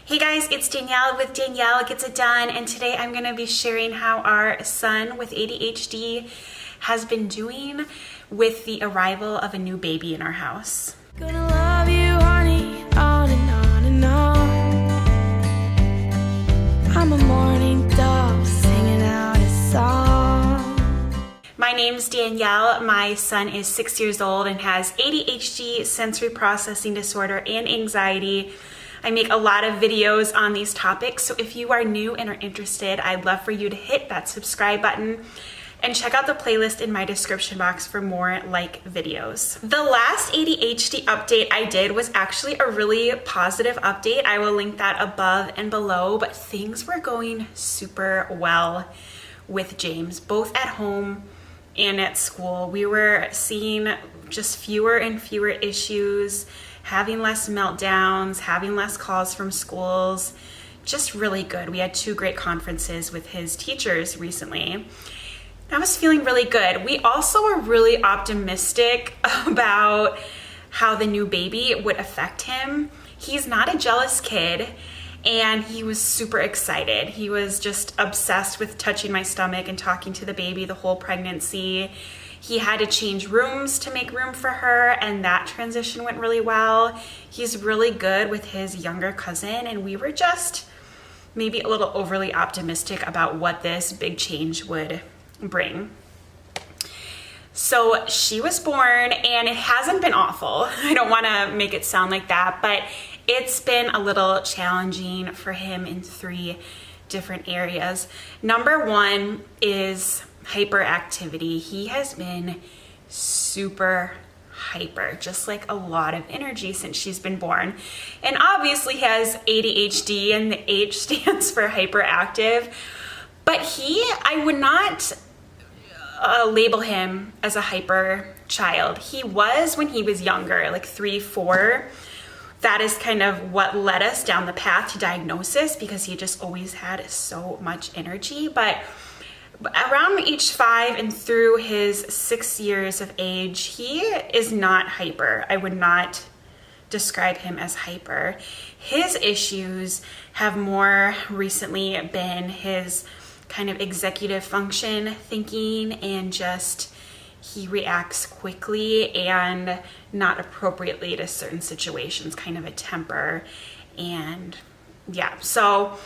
Hey guys, it's Danielle with Danielle Gets It Done, and today I'm going to be sharing how our son with ADHD has been doing with the arrival of a new baby in our house. Gonna love you, honey, on and on and on. I'm a morning dove singing out a song. My name's Danielle. My son is 6 years old and has ADHD, sensory processing disorder, and anxiety. I make a lot of videos on these topics, so if you are new and are interested, I'd love for you to hit that subscribe button and check out the playlist in my description box for more like videos. The last ADHD update I did was actually a really positive update. I will link that above and below, but things were going super well with James, both at home and at school. We were seeing just fewer and fewer issues, having less meltdowns, having less calls from schools, just really good. We had 2 great conferences with his teachers recently. I was feeling really good. We also were really optimistic about how the new baby would affect him. He's not a jealous kid, and he was super excited. He was just obsessed with touching my stomach and talking to the baby the whole pregnancy. He had to change rooms to make room for her, and that transition went really well. He's really good with his younger cousin, and we were just maybe a little overly optimistic about what this big change would bring. So she was born, and it hasn't been awful. I don't want to make it sound like that, but it's been a little challenging for him in 3 different areas. Number 1 is hyperactivity. He has been super hyper, just like a lot of energy since she's been born. And obviously he has ADHD, and the H stands for hyperactive. But I would not label him as a hyper child. He was when he was younger, like 3, 4. That is kind of what led us down the path to diagnosis, because he just always had so much energy. But around age 5 and through his 6 years of age, he is not hyper. I would not describe him as hyper. His issues have more recently been his kind of executive function thinking, and just he reacts quickly and not appropriately to certain situations, kind of a temper. And yeah, so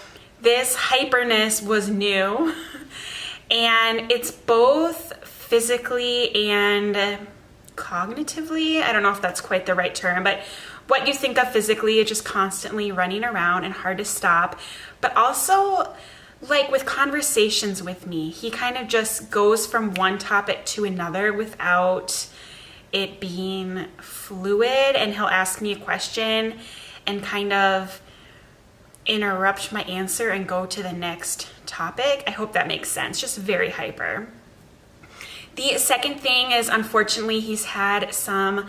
this hyperness was new. And it's both physically and cognitively. I don't know if that's quite the right term, but what you think of physically is just constantly running around and hard to stop. But also, like with conversations with me, he kind of just goes from one topic to another without it being fluid. And he'll ask me a question and kind of interrupt my answer and go to the next topic. I hope that makes sense. Just very hyper. The second thing is, unfortunately, he's had some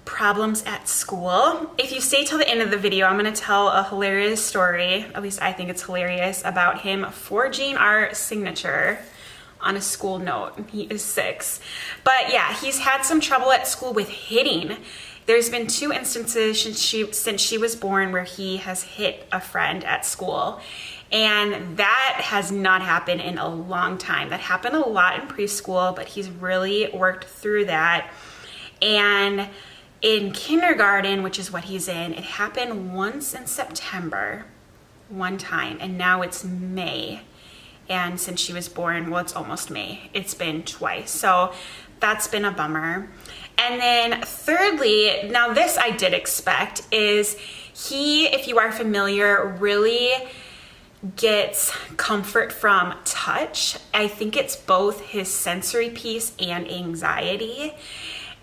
problems at school. If you stay till the end of the video, I'm going to tell a hilarious story, at least I think it's hilarious, about him forging our signature on a school note. He is 6. But yeah, he's had some trouble at school with hitting. There's been 2 instances since she was born where he has hit a friend at school. And that has not happened in a long time. That happened a lot in preschool, but he's really worked through that. And in kindergarten, which is what he's in, it happened once in September, one time, and now it's May. And since she was born, well, it's almost May. It's been twice. So that's been a bummer. And then thirdly, now this I did expect, is he, if you are familiar, really gets comfort from touch. I think it's both his sensory piece and anxiety.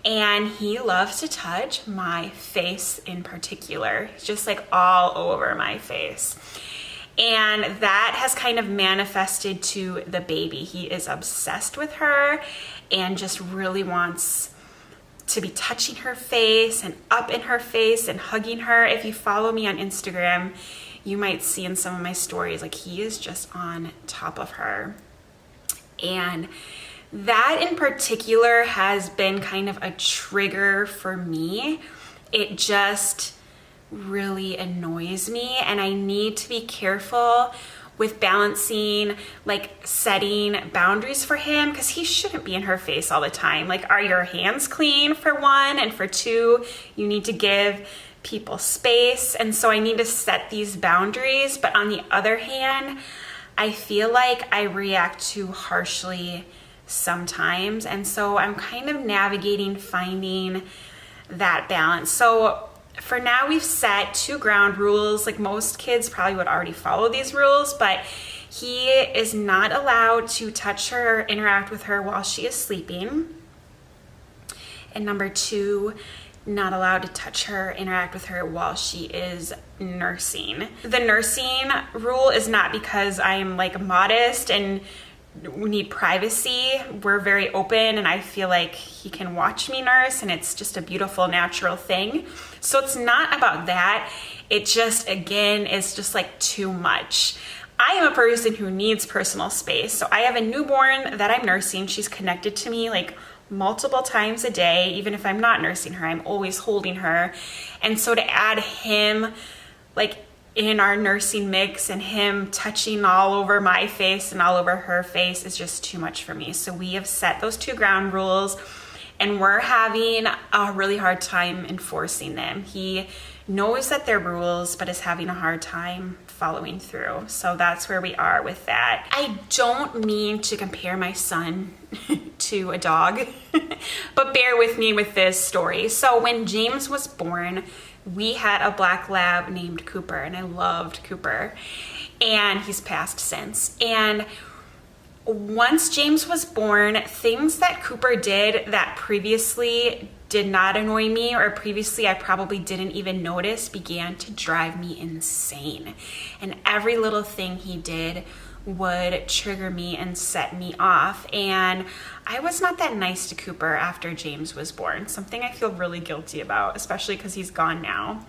And he loves to touch my face in particular, just like all over my face. And that has kind of manifested to the baby. He is obsessed with her and just really wants to be touching her face and up in her face and hugging her. If you follow me on Instagram, you might see in some of my stories, like he is just on top of her. And that in particular has been kind of a trigger for me. It just really annoys me, and I need to be careful with balancing, like setting boundaries for him, because he shouldn't be in her face all the time. Like, are your hands clean, for one, and for two, you need to give people space. And so I need to set these boundaries. But on the other hand, I feel like I react too harshly sometimes, and so I'm kind of navigating finding that balance. So for now, we've set 2 ground rules. Like, most kids probably would already follow these rules, but he is not allowed to touch her or interact with her while she is sleeping. And number 2, not allowed to touch her, interact with her while she is nursing. The nursing rule is not because I'm like modest and need privacy. We're very open, and I feel like he can watch me nurse, and it's just a beautiful, natural thing. So it's not about that. It just, again, is just like too much. I am a person who needs personal space. So I have a newborn that I'm nursing. She's connected to me like multiple times a day. Even if I'm not nursing her, I'm always holding her. And so to add him like in our nursing mix and him touching all over my face and all over her face is just too much for me. So we have set those 2 ground rules, and we're having a really hard time enforcing them. He knows that they're rules, but is having a hard time following through. So that's where we are with that. I don't mean to compare my son to a dog, but bear with me with this story. So when James was born, we had a black lab named Cooper, and I loved Cooper, and he's passed since. And once James was born, things that Cooper did that previously did not annoy me, or previously I probably didn't even notice, began to drive me insane. And every little thing he did would trigger me and set me off. And I was not that nice to Cooper after James was born, something I feel really guilty about, especially because he's gone now.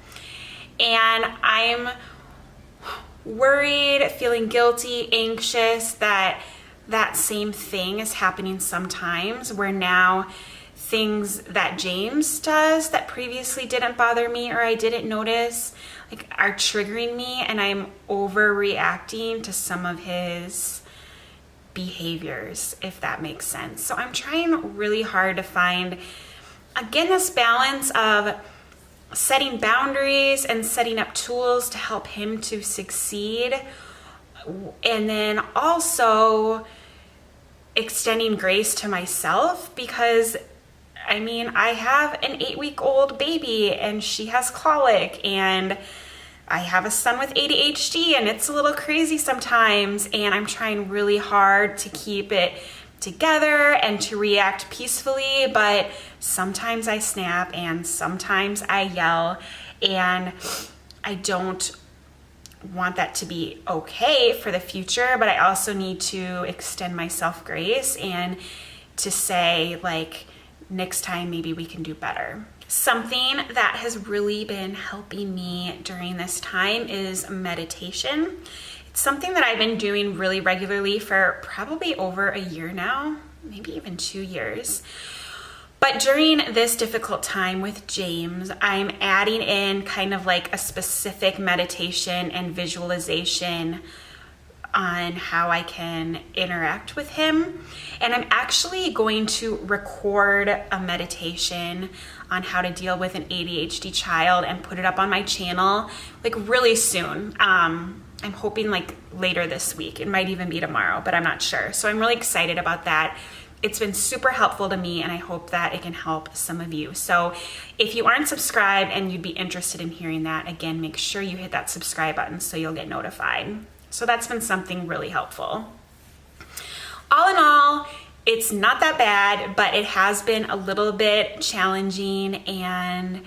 And I'm worried, feeling guilty, anxious that that same thing is happening sometimes, where now things that James does that previously didn't bother me or I didn't notice, like, are triggering me, and I'm overreacting to some of his behaviors, if that makes sense. So I'm trying really hard to find, again, this balance of setting boundaries and setting up tools to help him to succeed, and then also extending grace to myself, because I mean, I have an 8-week-old baby and she has colic, and I have a son with ADHD, and it's a little crazy sometimes, and I'm trying really hard to keep it together and to react peacefully, but sometimes I snap and sometimes I yell, and I don't want that to be okay for the future, but I also need to extend myself grace and to say, like, next time maybe we can do better. Something that has really been helping me during this time is meditation. It's something that I've been doing really regularly for probably over a year now, maybe even 2 years. But during this difficult time with James, I'm adding in kind of like a specific meditation and visualization on how I can interact with him. And I'm actually going to record a meditation on how to deal with an ADHD child and put it up on my channel like really soon. I'm hoping like later this week. It might even be tomorrow, but I'm not sure. So I'm really excited about that. It's been super helpful to me, and I hope that it can help some of you. So if you aren't subscribed and you'd be interested in hearing that, again, make sure you hit that subscribe button so you'll get notified. So that's been something really helpful. All in all, it's not that bad, but it has been a little bit challenging, and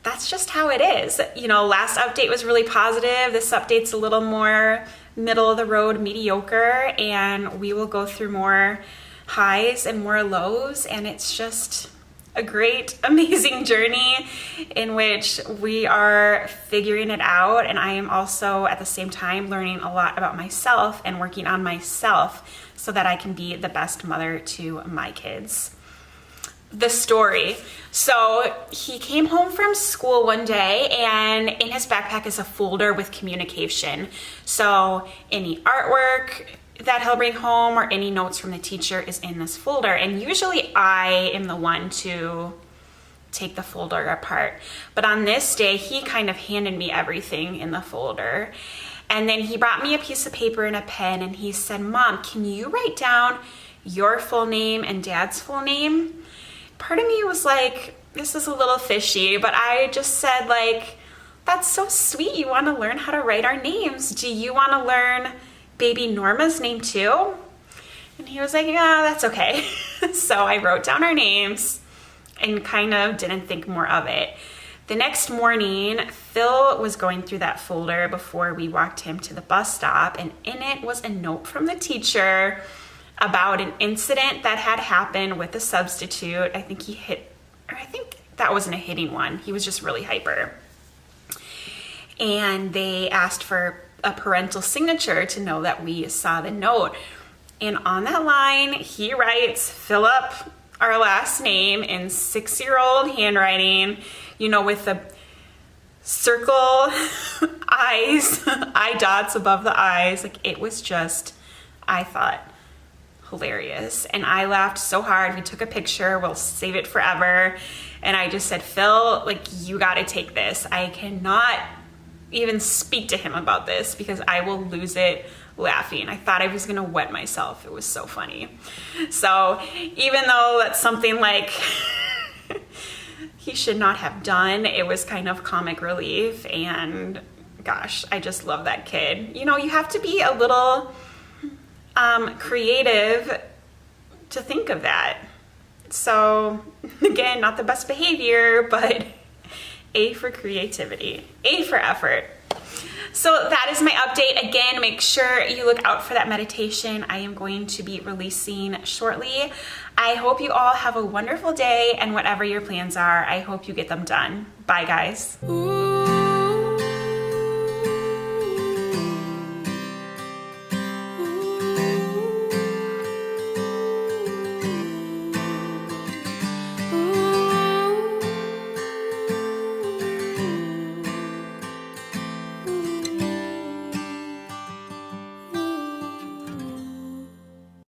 that's just how it is. You know, last update was really positive. This update's a little more middle of the road, mediocre, and we will go through more highs and more lows, and it's just a great, amazing journey in which we are figuring it out. And I am also at the same time learning a lot about myself and working on myself so that I can be the best mother to my kids. the story. So he came home from school one day, and in his backpack is a folder with communication. So any artwork that he'll bring home or any notes from the teacher is in this folder. And usually I am the one to take the folder apart. But on this day, he kind of handed me everything in the folder. And then he brought me a piece of paper and a pen, and he said, "Mom, can you write down your full name and Dad's full name?" Part of me was like, this is a little fishy, but I just said, like, that's so sweet. You want to learn how to write our names. Do you want to learn baby Norma's name too? And he was like, yeah, that's okay. So I wrote down our names and kind of didn't think more of it. The next morning, Phil was going through that folder before we walked him to the bus stop, and in it was a note from the teacher about an incident that had happened with a substitute. I think that wasn't a hitting one. He was just really hyper. And they asked for a parental signature to know that we saw the note. And on that line, he writes Philip, our last name, in 6-year-old handwriting, with the circle eyes, eye dots above the eyes. Like, it was just, I thought, hilarious. And I laughed so hard. We took a picture. We'll save it forever. And I just said, Phil, like, you got to take this. I cannot even speak to him about this because I will lose it laughing. I thought I was going to wet myself. It was so funny. So even though that's something like he should not have done, it was kind of comic relief. And gosh, I just love that kid. You have to be a little creative to think of that. So again, not the best behavior, but A for creativity, A for effort. So that is my update. Again, make sure you look out for that meditation I am going to be releasing shortly. I hope you all have a wonderful day, and whatever your plans are, I hope you get them done. Bye, guys. Ooh.